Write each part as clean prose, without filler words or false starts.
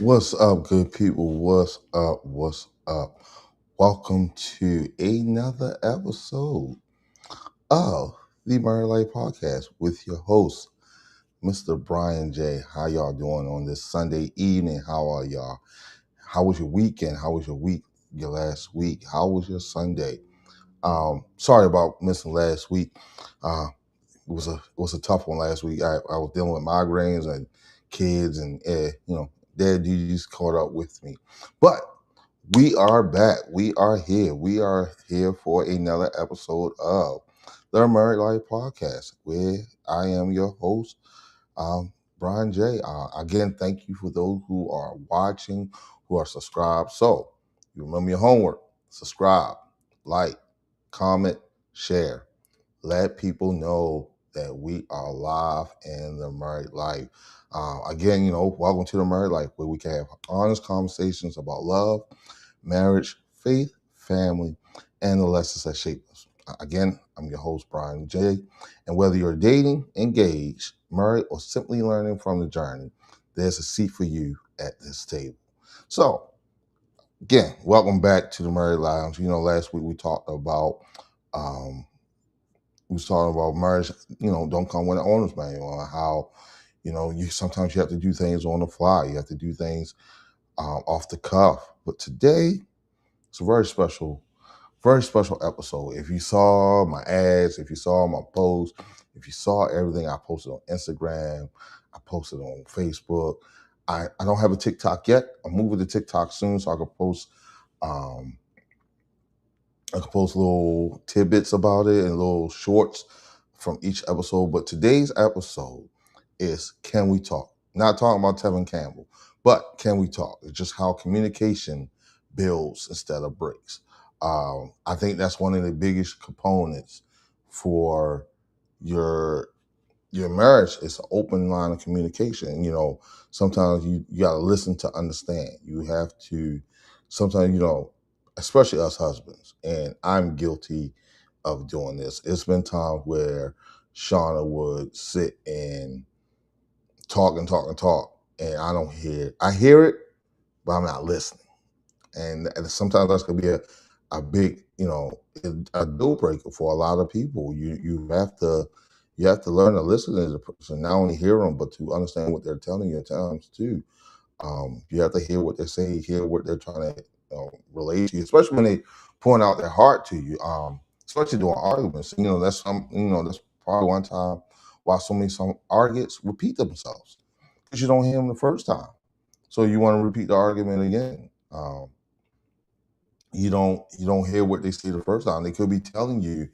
What's up, good people? What's up? What's up? Welcome to another episode of the Married Life Podcast with your host, Mr. Brian J. How y'all doing on this Sunday evening? How are y'all? How was your weekend? How was your week? Your last week? How was your Sunday? Sorry about missing last week. Uh, it was a tough one last week. I was dealing with migraines and kids and dad duties caught up with me. But we are back. We are here. We are here for another episode of the Married Life Podcast, where I am your host, um, Brian J. Again, thank you for those who are watching, who are subscribed. So you remember your homework: subscribe, like, comment, share. Let people know that we are live in the married life. Again, welcome to the married life, where we can have honest conversations about love, marriage, faith, family, and the lessons that shape us. Again, I'm your host, Brian J. And whether you're dating, engaged, married, or simply learning from the journey, there's a seat for you at this table. So, again, welcome back to the Married Lounge. Last week um, we was talking about marriage, don't come with an owner's manual, on how, you sometimes you have to do things on the fly. You have to do things off the cuff. But today, it's a very special episode. If you saw my ads, if you saw my posts, if you saw everything I posted on Instagram, I posted on Facebook. I don't have a TikTok yet. I'm moving to TikTok soon, so um, I can post little tidbits about it and little shorts from each episode. But today's episode is Can We Talk? Not talking about Tevin Campbell, but can we talk? It's just how communication builds instead of breaks. I think that's one of the biggest components for your your marriage is an open line of communication. Sometimes you got to listen to understand. You have to, sometimes, especially us husbands, and I'm guilty of doing this. It's been times where Shauna would sit and talk and talk and talk, and I don't hear it. I hear it, but I'm not listening. And sometimes that's gonna be a big, a deal breaker for a lot of people. You have to learn to listen to the person, not only hear them, but to understand what they're telling you at times too. You have to hear what they say, hear what they're trying to relate to you, especially when they point out their heart to you. Especially during arguments. That's probably one time why some arguments repeat themselves, because you don't hear them the first time, so you want to repeat the argument again. You don't hear what they say the first time. They could be telling you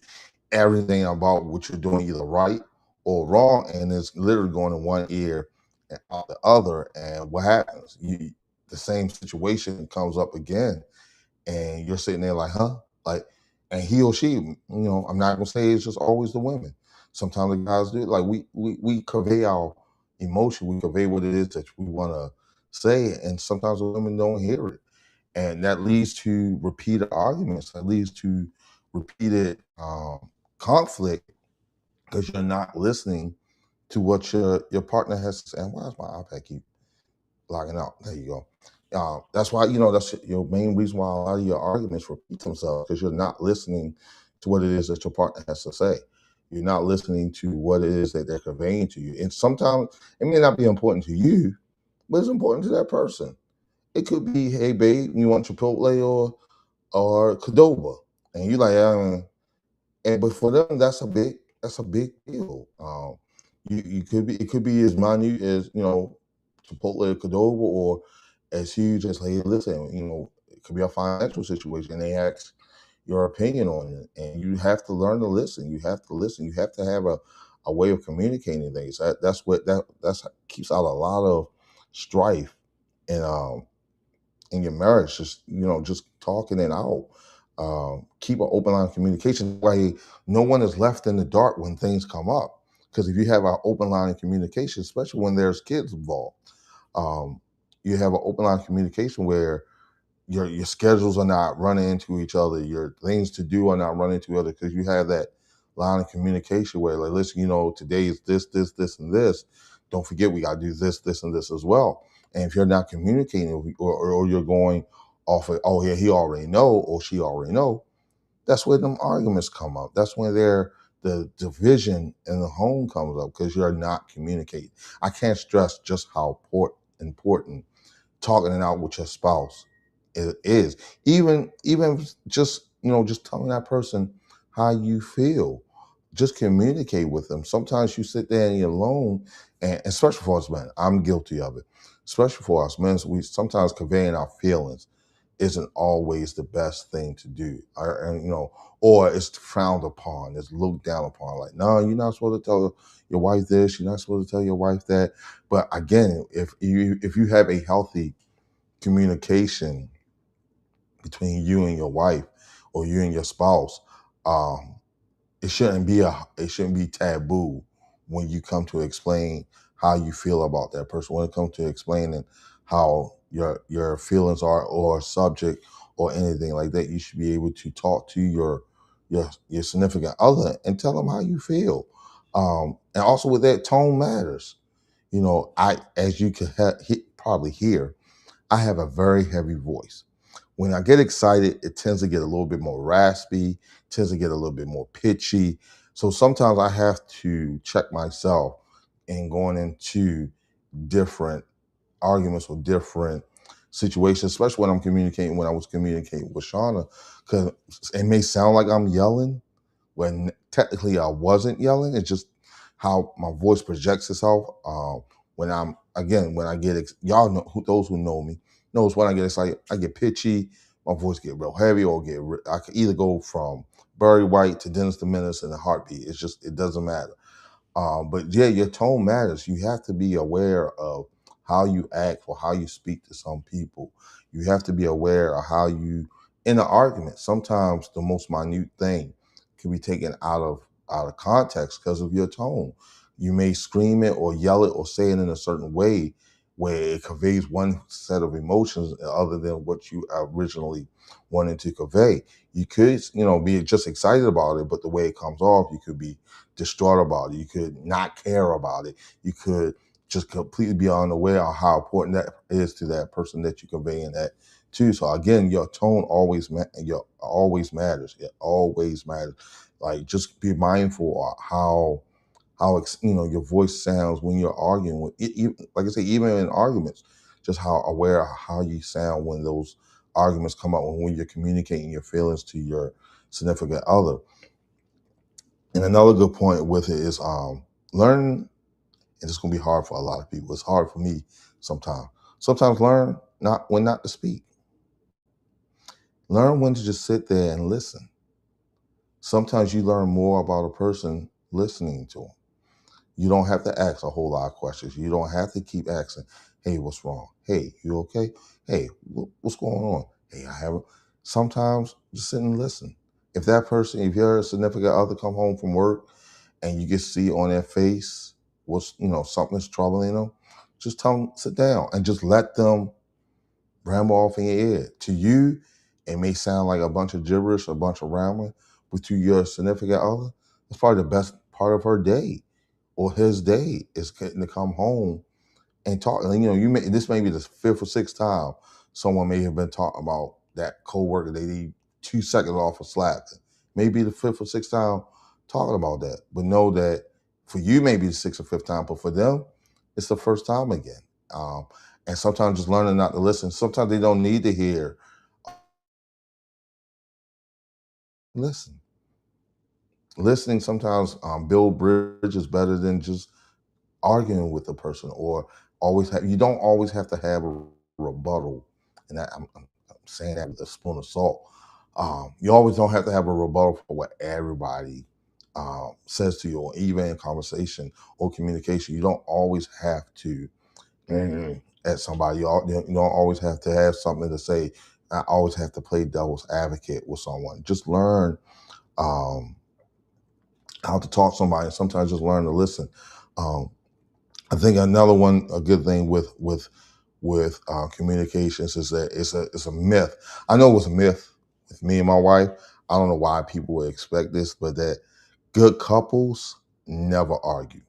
everything about what you're doing either right or wrong, and it's literally going in one ear and out the other. And what happens? The same situation comes up again, and you're sitting there like, huh? Like, and he or she, I'm not gonna say it's just always the women. Sometimes the guys do it. Like we convey our emotion, we convey what it is that we want to say, and sometimes the women don't hear it, and that leads to repeated arguments. That leads to repeated conflict, because you're not listening to what your partner has to say. And why does my iPad keep logging out? There you go. That's why, that's your main reason why a lot of your arguments repeat themselves, because you're not listening to what it is that your partner has to say. You're not listening to what it is that they're conveying to you. And sometimes it may not be important to you, but it's important to that person. It could be, hey babe, you want Chipotle or Qdoba, and you like, and but for them that's a big deal. You could be, it could be as minute as Chipotle or Qdoba, or as huge as, hey, listen, it could be a financial situation, and they ask your opinion on it, and you have to learn to listen. You have to listen. You have to have a way of communicating things. That's keeps out a lot of strife and in your marriage. Just talking it out. Keep an open line of communication. Like, no one is left in the dark when things come up. Because if you have an open line of communication, especially when there's kids involved, um, you have an open line of communication where your schedules are not running into each other. Your things to do are not running into each other, because you have that line of communication where, like, listen, today is this, this, this, and this. Don't forget, we got to do this, this, and this as well. And if you're not communicating, or you're going off of, oh yeah, he already know or she already know, that's where them arguments come up. That's when the division in the home comes up because you're not communicating. I can't stress just how important talking it out with your spouse it is. Even just just telling that person how you feel. Just communicate with them. Sometimes you sit there and you're alone, and especially for us men, I'm guilty of it. Especially for us men, we sometimes conveying our feelings isn't always the best thing to do. Or it's frowned upon, it's looked down upon. Like, no, you're not supposed to tell your wife this, you're not supposed to tell your wife that. But again, if you have a healthy communication between you and your wife or you and your spouse, um, it shouldn't be taboo when you come to explain how you feel about that person. When it comes to explaining how your feelings are or a subject or anything like that, you should be able to talk to your significant other and tell them how you feel. And also with that, tone matters. I as you can probably hear, I have a very heavy voice. When I get excited, it tends to get a little bit more raspy, tends to get a little bit more pitchy. So sometimes I have to check myself in going into different arguments or different situations, especially when I was communicating with Shauna, because it may sound like I'm yelling, when technically I wasn't yelling. It's just how my voice projects itself. When I get y'all know those who know me knows when I get excited, I get pitchy, my voice get real heavy, or I can either go from Barry White to Dennis the Menace in a heartbeat. It doesn't matter. But yeah, your tone matters. You have to be aware of how you act or how you speak to some people. You have to be aware of how you, in an argument, sometimes the most minute thing can be taken out of context because of your tone. You may scream it or yell it or say it in a certain way where it conveys one set of emotions other than what you originally wanted to convey. You could, be just excited about it, but the way it comes off, you could be distraught about it. You could not care about it. You could just completely be unaware of how important that is to that person that you're conveying that to. So again, your tone always matters. It always matters. Like, just be mindful of how your voice sounds when you're arguing with like I say, even in arguments, just how aware of how you sound when those arguments come up, when you're communicating your feelings to your significant other. And another good point with it is learn, and it's gonna be hard for a lot of people. It's hard for me sometimes. Sometimes learn not to speak. Learn when to just sit there and listen. Sometimes you learn more about a person listening to them. You don't have to ask a whole lot of questions. You don't have to keep asking, hey, what's wrong? Hey, you okay? Hey, what's going on? Hey, I haven't. Sometimes just sit and listen. If your significant other come home from work and you can see on their face something's troubling them, just tell them, sit down and just let them ramble off in your ear. To you, it may sound like a bunch of gibberish, a bunch of rambling, but to your significant other, it's probably the best part of her day or his day is getting to come home and talk. And, this may be the fifth or sixth time someone may have been talking about that coworker they need 2 seconds off of Slack. Maybe the fifth or sixth time talking about that. But know that for you, maybe the sixth or fifth time, but for them, it's the first time again. Um, and sometimes just learning not to listen. Sometimes they don't need to hear. Listen. Listening sometimes build bridges better than just arguing with the person, or you don't always have to have a rebuttal. And I'm saying that with a spoon of salt. You always don't have to have a rebuttal for what everybody says to you, or even in conversation or communication. You don't always have to at somebody. You don't always have to have something to say. I always have to play devil's advocate with someone. Just learn um, how to talk to somebody. Sometimes just learn to listen. Um, I think a good thing with communications is that it's a myth. I know it was a myth with me and my wife. I don't know why people would expect this, but that good couples never argue.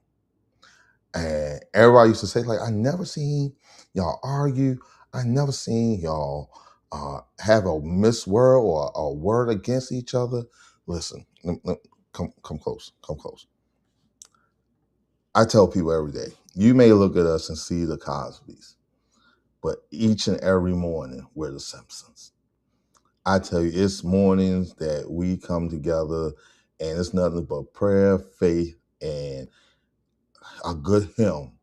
And everybody used to say, like, I never seen y'all argue. I never seen y'all have a misword or a word against each other. Listen, come close, come close. I tell people every day, you may look at us and see the Cosbys, but each and every morning we're the Simpsons. I tell you, it's mornings that we come together and it's nothing but prayer, faith, and a good hymn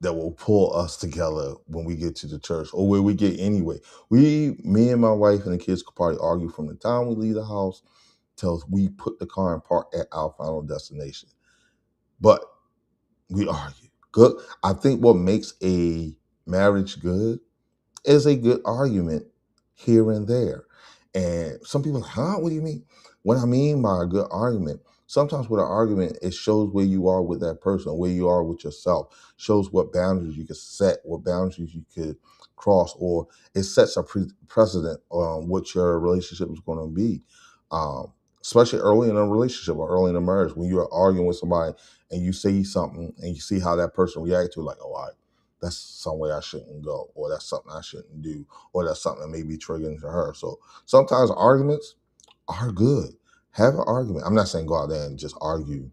that will pull us together when we get to the church or where we get anyway. Me and my wife and the kids could probably argue from the time we leave the house till we put the car in park at our final destination. But we argue. Good. I think what makes a marriage good is a good argument here and there. And some people are like, huh? What do you mean? What I mean by a good argument, sometimes with an argument, it shows where you are with that person, where you are with yourself, shows what boundaries you could set, what boundaries you could cross, or it sets a precedent on what your relationship is going to be. Um, Especially early in a relationship or early in a marriage, when you're arguing with somebody and you say something and you see how that person reacts to it, like, oh, that's somewhere I shouldn't go, or that's something I shouldn't do, or that's something that may be triggering to her. So sometimes arguments are good. Have an argument. I'm not saying go out there and just argue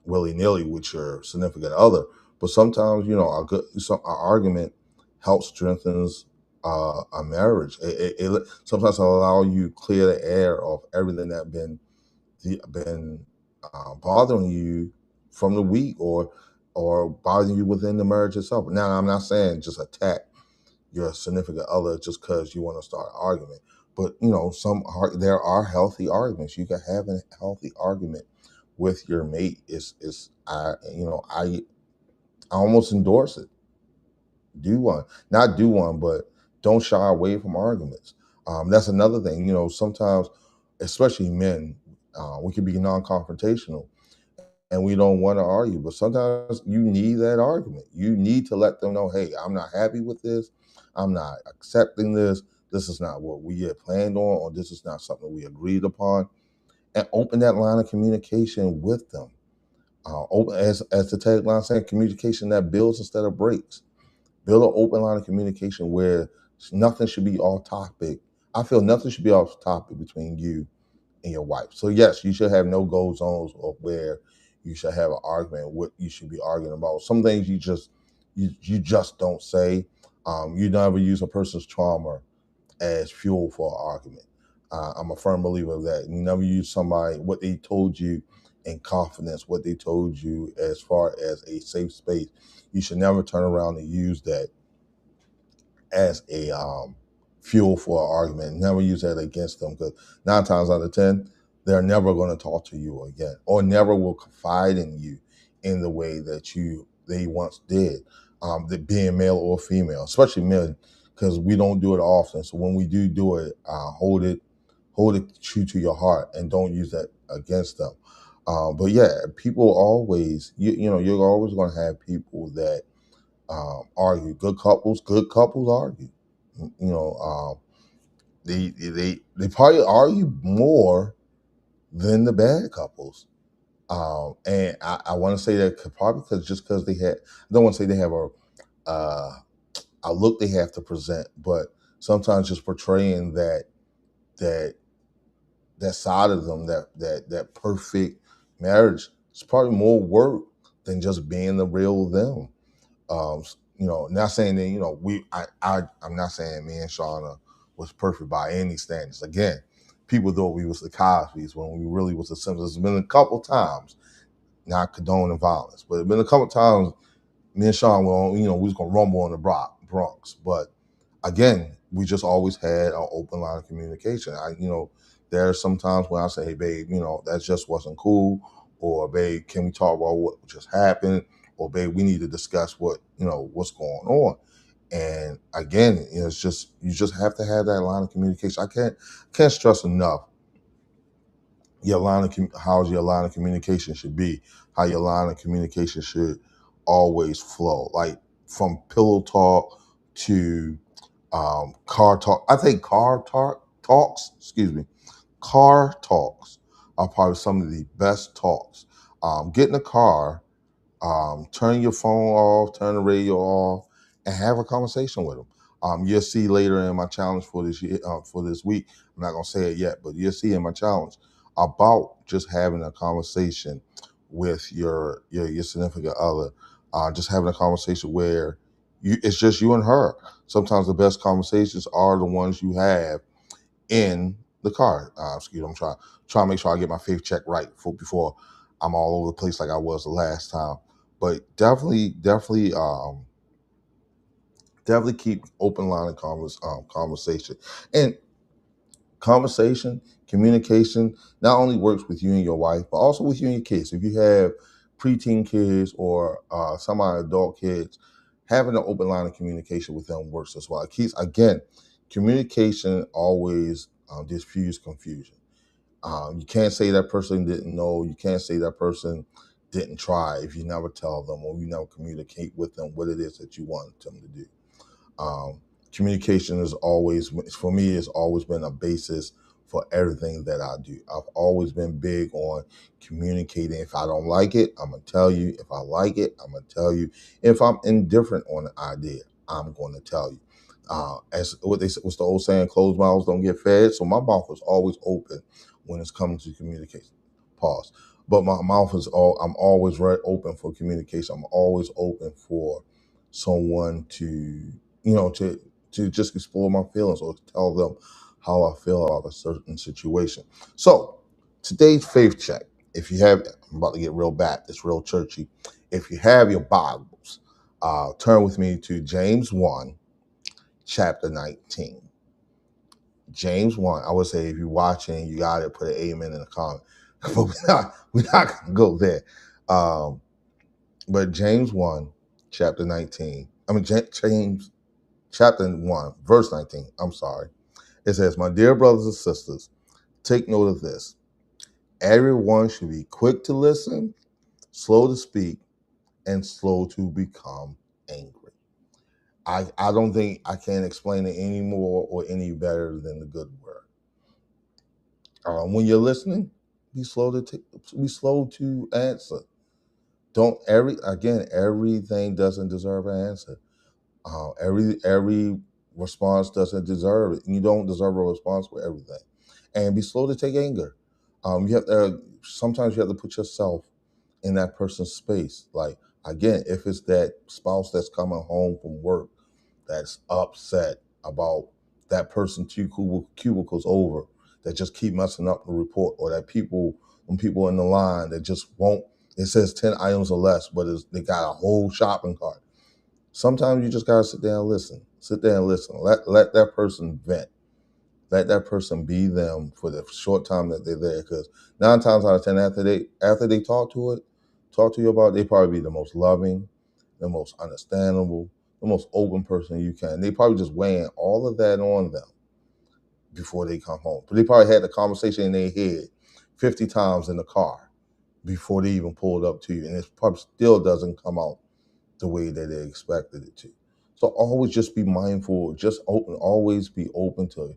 willy-nilly with your significant other, but sometimes, an argument helps strengthens a marriage. It sometimes allow you clear the air of everything that been bothering you from the week or bothering you within the marriage itself. Now, I'm not saying just attack your significant other just because you want to start an argument, but there are healthy arguments. You can have a healthy argument with your mate. I almost endorse it. Do one, not do one, but don't shy away from arguments. That's another thing. Sometimes, especially men, we can be non-confrontational and we don't want to argue, but sometimes you need that argument. You need to let them know, hey, I'm not happy with this. I'm not accepting this. This is not what we had planned on, or this is not something we agreed upon. And open that line of communication with them. Open, as the tagline said, communication that builds instead of breaks. Build an open line of communication where nothing should be off topic. I feel nothing should be off topic between you and your wife. So yes, you should have no go zones of where you should have an argument, what you should be arguing about. Some things you just don't say. You never use a person's trauma as fuel for an argument. I'm a firm believer of that. You never use somebody, what they told you in confidence, what they told you as far as a safe space. You should never turn around and use that as a fuel for an argument. Never use that against them, because 9 times out of 10, they're never going to talk to you again, or never will confide in you in the way that they once did. That being male or female, especially men, because we don't do it often. So when we do it, hold it true to your heart, and don't use that against them. But yeah, people always, you're always going to have people that argue. Good couples argue. You know, they probably argue more than the bad couples. And I want to say that probably because they had. I don't want to say they have uh, a look they have to present, but sometimes just portraying that that side of them, that perfect marriage, it's probably more work than just being the real them. Not saying that, I'm not saying me and Shauna was perfect by any standards. Again, people thought we was the Cosbys when we really was the Simpsons. It's been a couple times, not condoning violence, but it's been a couple times me and Sean were we was gonna rumble on the Bronx. But again, we just always had an open line of communication. There are some times when I say, hey babe, that just wasn't cool, or babe, can we talk about what just happened? Or babe, we need to discuss what's going on. And again, it's just you just have to have that line of communication. I can't stress enough how your line of communication should be, how your line of communication should always flow, like from pillow talk to car talk. I think car talks are probably some of the best talks. Get in the car Turn your phone off, turn the radio off, and have a conversation with them. You'll see later in my challenge for this year, for this week. I'm not gonna say it yet, but you'll see in my challenge about just having a conversation with your significant other. Just having a conversation where it's just you and her. Sometimes the best conversations are the ones you have in the car. Excuse me, I'm trying to make sure I get my faith check right before I'm all over the place like I was the last time. But definitely keep open line of conversation. And conversation, communication not only works with you and your wife, but also with you and your kids. If you have preteen kids or semi-adult kids, having an open line of communication with them works as well. It keeps, again, communication always diffuse confusion. You can't say that person didn't know. You can't say that person didn't try if you never tell them or you never communicate with them what it is that you want them to do. Um, Communication is always, for me, has always been a basis for everything that I do. I've always been big on communicating. If I don't like it, I'm gonna tell you. If I like it, I'm gonna tell you. If I'm indifferent on the idea, I'm going to tell you. As what they what's the old saying? Closed mouths don't get fed. So my mouth is always open when it's coming to communication. Pause. But my mouth is all. I'm always very open for communication. I'm always open for someone to to just explore my feelings or tell them how I feel about a certain situation. So today's faith check. If you have, I'm about to get real Baptist, real churchy. If you have your Bibles, turn with me to James 1, chapter 19. James 1. I would say if you're watching, you got to put an amen in the comment. But we're not going to go there. But James 1, chapter 19. James chapter 1, verse 19. I'm sorry. It says, "My dear brothers and sisters, take note of this. Everyone should be quick to listen, slow to speak, and slow to become angry." I don't think I can explain it any more or any better than the good word. When you're listening, be slow to answer. Don't everything doesn't deserve an answer. Every response doesn't deserve it. You don't deserve a response for everything. And be slow to take anger. You have to sometimes you have to put yourself in that person's space. Like, again, if it's that spouse that's coming home from work that's upset about that person two cubicles over that just keep messing up the report, or that people in the line that just won't. It says 10 items or less, but they got a whole shopping cart. Sometimes you just gotta sit there and listen. Sit there and listen. Let that person vent. Let that person be them for the short time that they're there. Because 9 times out of 10, after they talk to you about it, they probably be the most loving, the most understandable, the most open person you can. They probably just weighing all of that on them before they come home. But they probably had the conversation in their head 50 times in the car before they even pulled up to you. And it probably still doesn't come out the way that they expected it to. So always just be mindful, just open, always be open to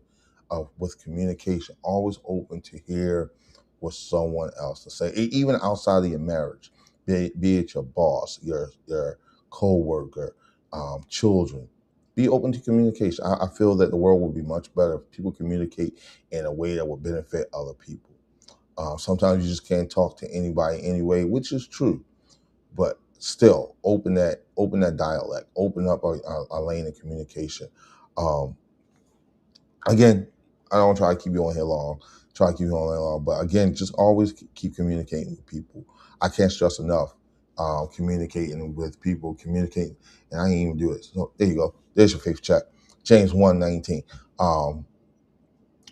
with communication, always open to hear what someone else to say, even outside of your marriage, be it your boss, your co-worker, children. Be open to communication. I feel that the world would be much better if people communicate in a way that would benefit other people. Sometimes you just can't talk to anybody anyway, which is true, but still open that dialect, open up a lane of communication. Um, Again, I don't try to keep you on here long, but again, just always keep communicating with people. I can't stress enough communicating with people, communicating, and I ain't even do it. So there you go. There's your faith check. James 1:19. Um,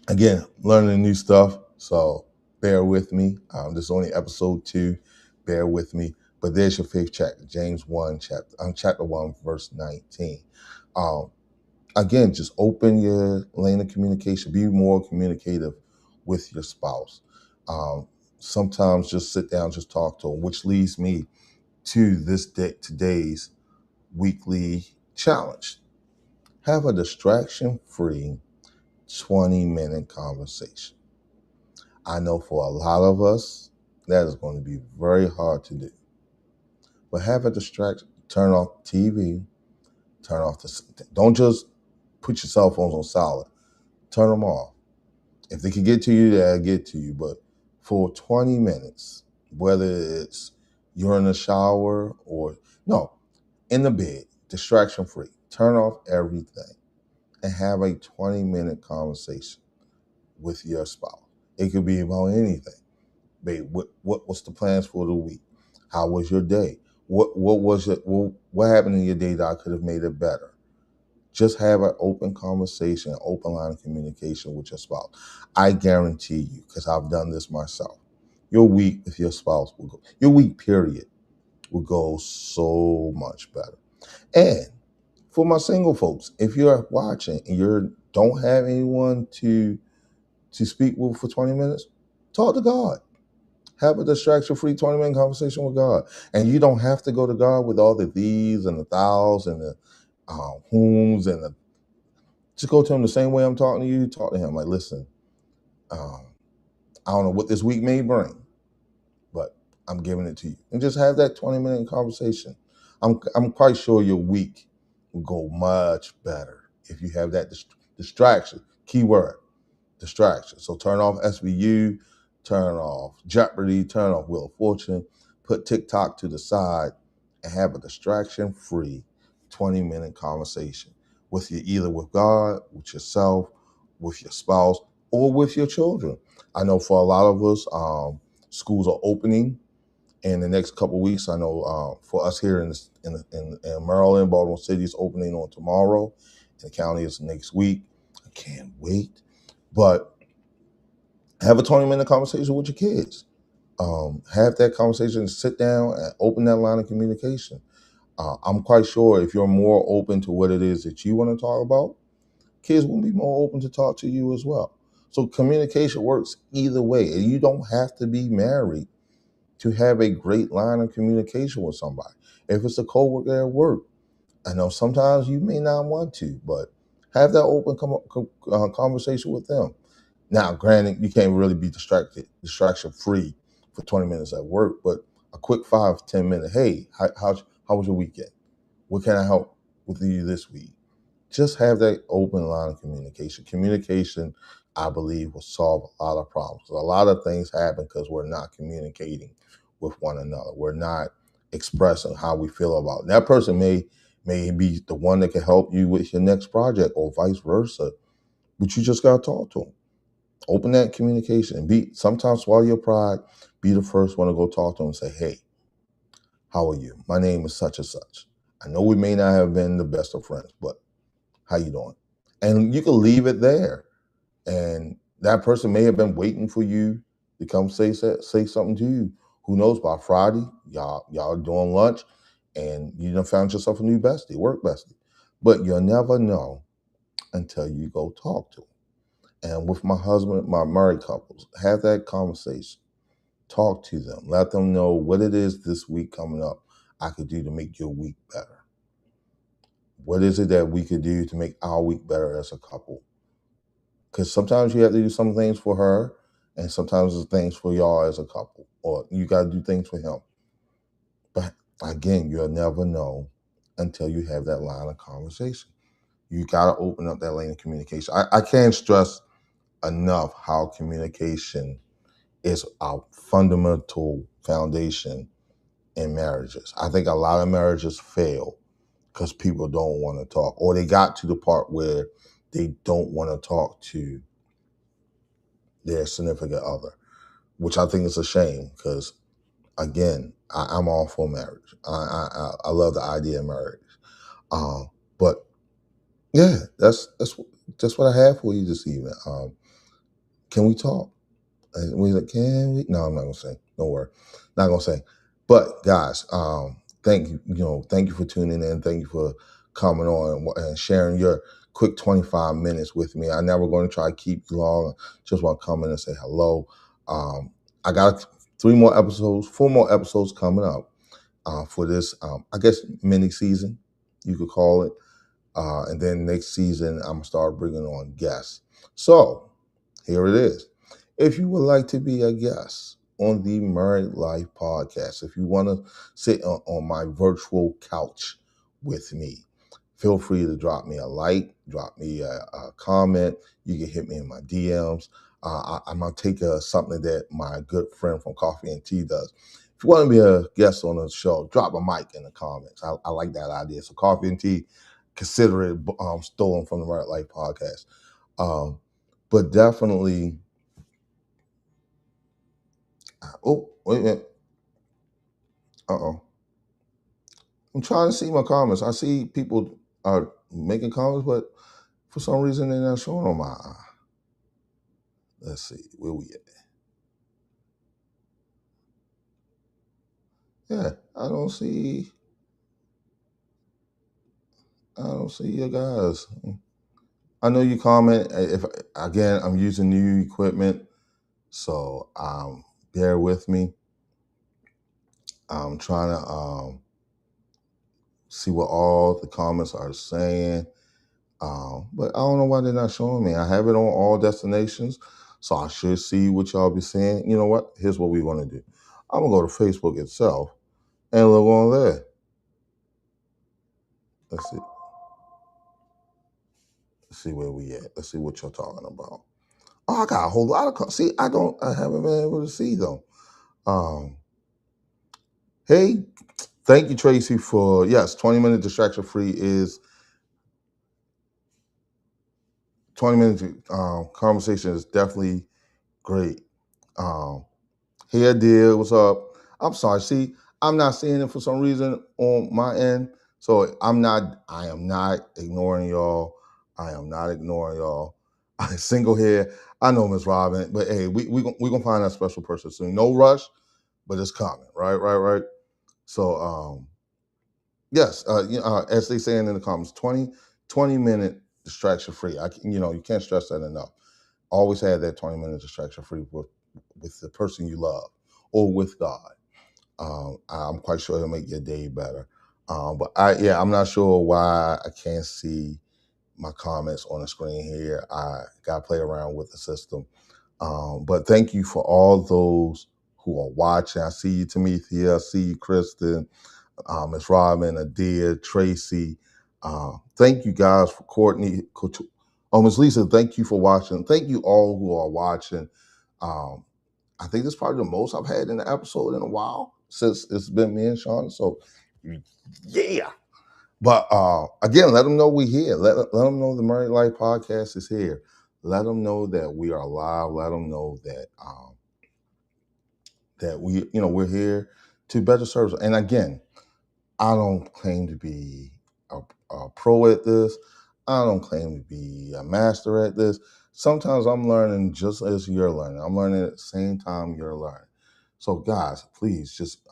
Again, learning new stuff, so bear with me. This is only episode 2. Bear with me. But there's your faith check, James 1, chapter 1, verse 19. Um, Again, just open your lane of communication. Be more communicative with your spouse. Um, Sometimes just sit down, just talk to them, which leads me to today's weekly challenge. Have a distraction-free 20-minute conversation. I know for a lot of us, that is going to be very hard to do. but have a distraction. Turn off TV, turn off don't just put your cell phones on silent. Turn them off. If they can get to you, they'll get to you. But for 20 minutes, whether it's you're in the shower or no, in the bed, distraction free. Turn off everything and have a 20-minute conversation with your spouse. It could be about anything. Babe, what's the plans for the week? How was your day? What was it? What happened in your day that I could have made it better? Just have an open conversation, an open line of communication with your spouse. I guarantee you, because I've done this myself, your week with your spouse will go, your week period will go so much better. And for my single folks, if you're watching and you don't have anyone to speak with for 20 minutes, talk to God. Have a distraction-free 20-minute conversation with God. And you don't have to go to God with all the these and the thous and the whom's and the just go to him the same way I'm talking to you. Talk to him like, listen, um, I don't know what this week may bring, but I'm giving it to you. And just have that 20-minute conversation. I'm quite sure your week will go much better if you have that distraction. Keyword, distraction. So turn off SVU, turn off Jeopardy, turn off Wheel of Fortune, put TikTok to the side, and have a distraction-free 20-minute conversation with you, either with God, with yourself, with your spouse, or with your children. I know for a lot of us, schools are opening in the next couple of weeks. I know for us here in Maryland, Baltimore City is opening on tomorrow. The county is next week. I can't wait. But have a 20-minute conversation with your kids. Have that conversation, sit down and open that line of communication. I'm quite sure if you're more open to what it is that you want to talk about, kids will be more open to talk to you as well. So communication works either way. And you don't have to be married to have a great line of communication with somebody. If it's a coworker at work, I know sometimes you may not want to, but have that open conversation with them. Now, granted, you can't really be distraction free for 20 minutes at work, but a quick 5 to 10 minute, hey, how was your weekend? What can I help with you this week? Just have that open line of communication. Communication, I believe, will solve a lot of problems. A lot of things happen because we're not communicating with one another. We're not expressing how we feel about it. That person may be the one that can help you with your next project or vice versa, but you just got to talk to them. Open that communication and sometimes swallow your pride. Be the first one to go talk to them and say, hey, how are you? My name is such and such. I know we may not have been the best of friends, but how you doing? And you can leave it there. And that person may have been waiting for you to come say something to you. Who knows, by Friday, y'all doing lunch and you done found yourself a new bestie, work bestie. But you'll never know until you go talk to them. And with my husband, my married couples, have that conversation. Talk to them. Let them know what it is this week coming up I could do to make your week better. What is it that we could do to make our week better as a couple? Because sometimes you have to do some things for her, and sometimes it's things for y'all as a couple, or you got to do things for him. But again, you'll never know until you have that line of conversation. You got to open up that lane of communication. I can't stress enough how communication is our fundamental foundation in marriages. I think a lot of marriages fail because people don't want to talk, or they got to the part where they don't want to talk to their significant other, which I think is a shame because, again, I'm all for marriage. I love the idea of marriage. But yeah, that's what I have for you this evening. Can we talk? And we like, can we? No, I'm not gonna say. Don't worry, not gonna say. But guys, thank you. Thank you for tuning in. Thank you for coming on and sharing your quick 25 minutes with me. I'm never going to try to keep you long. Just want to come in and say hello. I got 4 more episodes coming up for this. I guess mini season, you could call it. And then next season, I'm gonna start bringing on guests. So here it is. If you would like to be a guest on the Married Life podcast. If you want to sit on my virtual couch with me, feel free to drop me a like, drop me a comment. You can hit me in my DMs. I'm going to take something that my good friend from Coffee and Tea does. If you want to be a guest on the show, drop a mic in the comments. I like that idea. So Coffee and Tea, consider it stolen from the Married Life podcast. But definitely, oh, wait a minute. Uh-oh. I'm trying to see my comments. I see people are making comments, but for some reason they're not showing on my. Let's see, where we at? Yeah, I don't see you guys. I know you comment. If again, I'm using new equipment, so bear with me. I'm trying to see what all the comments are saying. But I don't know why they're not showing me. I have it on all destinations, so I should see what y'all be saying. You know what? Here's what we're gonna do. I'm gonna go to Facebook itself and look on there. Let's see. Let's see where we at. Let's see what you're talking about. Oh, I got a whole lot of see. I haven't been able to see them. Um, hey, thank you, Tracy, for yes, 20-minute distraction free is 20 minute conversation is definitely great. Um, Hey, dear, what's up? I'm sorry. See, I'm not seeing it for some reason on my end. So I am not ignoring y'all. I am not ignoring y'all. I single here. I know Miss Robin, but hey, we gonna find that special person soon. No rush, but it's coming. Right. So yes, as they saying in the comments, 20-minute distraction free. You can't stress that enough. Always have that 20-minute distraction free with the person you love or with God. I'm quite sure it'll make your day better. But I'm not sure why I can't see my comments on the screen here. I got to play around with the system. But thank you for all those who are watching. I see you, Tamithia. I see you, Kristen, Miss Robin, Adia, Tracy. Thank you guys for Courtney. Miss Lisa, thank you for watching. Thank you all who are watching. Um, I think this is probably the most I've had in the episode in a while since it's been me and Sean. So, yeah. But again, let them know we're here. Let them know the Married Life podcast is here. Let them know that we are live. Let them know that we're here to better serve. And again, I don't claim to be a pro at this. I don't claim to be a master at this. Sometimes I'm learning just as you're learning. I'm learning at the same time you're learning. So guys, please just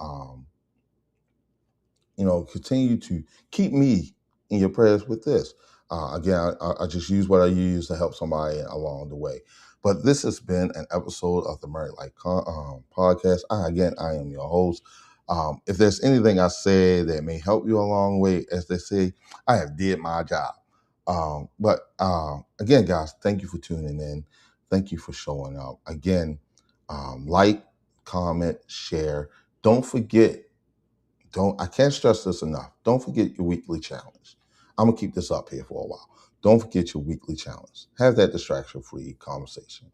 continue to keep me in your prayers with this. Again, I just use what I use to help somebody along the way. But this has been an episode of the Married Life podcast. I am your host. If there's anything I say that may help you along the way, as they say, I have did my job. But again, guys, thank you for tuning in. Thank you for showing up. Again, like, comment, share. Don't forget, I can't stress this enough. Don't forget your weekly challenge. I'm gonna keep this up here for a while. Don't forget your weekly challenge. Have that distraction-free conversation.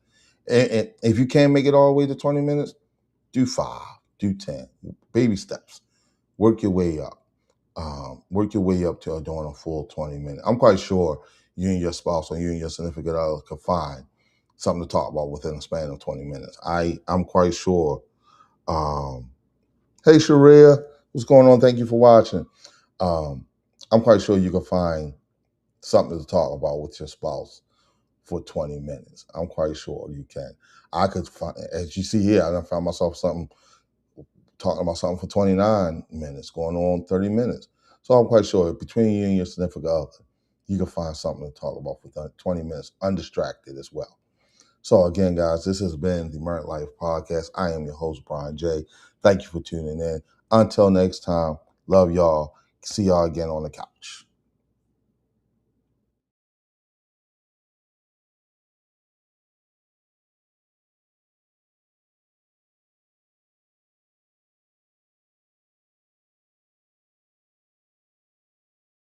And if you can't make it all the way to 20 minutes, do 5, do 10. Baby steps. Work your way up. Work your way up to doing a full 20 minutes. I'm quite sure you and your spouse or you and your significant other could find something to talk about within a span of 20 minutes. I'm quite sure. Hey, Sharia, what's going on? Thank you for watching. Um, I'm quite sure you can find something to talk about with your spouse for 20 minutes. I'm quite sure you can. I could find, as you see here, I found myself talking about something for 29 minutes, going on 30 minutes. So I'm quite sure between you and your significant other, you can find something to talk about for 20 minutes, undistracted as well. So again, guys, this has been the Married Life Podcast. I am your host, Brian J. Thank you for tuning in. Until next time, love y'all. See y'all again on the couch.